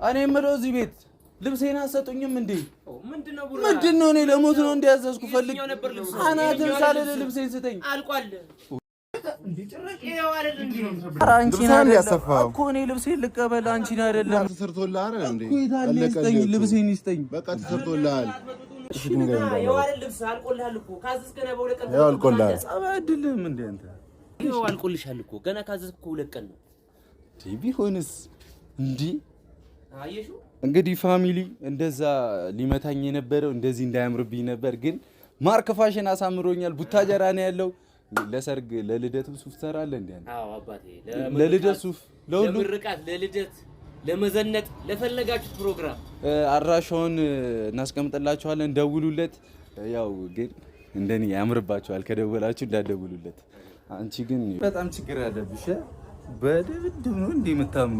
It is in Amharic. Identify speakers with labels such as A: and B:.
A: እኔ የምለው እዚህ ቤት ልብሴን አሰጡኝም እንዴ? ምንድነው እኔ ለሞት ነው እንዲያዘዝኩ ፈልግ አናትን ሳልል ልብሴን ስጠኝ። አልቋል እንዴ ጭራሽ ይሄው አይደል እንዴ? አንቺን ያሰፋው እኮ እኔ ልብሴን ልቀበል አንቺን አይደለም። ተሰርቶልሃል አይደል እንዴ? አለቀኝ ልብሴን ይስጠኝ። በቃ ተሰርቶልሃል። እሺ ይኸው አይደል ልብስ አልቆልሃል እኮ ካዘዝከና በሁለት ቀን አልቆልሃል። አባድልም እንዴ አንተ ይኸው አልቆልሻል እኮ ገና ካዘዝኩ ሁለት ቀን ነው። ቢሆንስ እንዴ አየሹ እንግዲህ ፋሚሊ እንደዛ ሊመታኝ የነበረው እንደዚህ እንዳያምርብኝ ነበር፣ ግን ማርክ ፋሽን አሳምሮኛል። ቡታጀራ ነው ያለው። ለሰርግ ለልደት ሱፍ ሰራለህ እንዴ? አዎ አባቴ ለልደት ሱፍ ለሁሉ ለምርቃት ለልደት ለመዘነጥ ለፈለጋችሁ ፕሮግራም አድራሻውን እናስቀምጥላችኋለን። ደውሉለት። ያው ግን እንደኔ ያምርባችኋል። ከደወላችሁ እንዳደውሉለት። አንቺ ግን በጣም ችግር አለብሽ። በደብድብ ነው እንዴ የምታምኑ?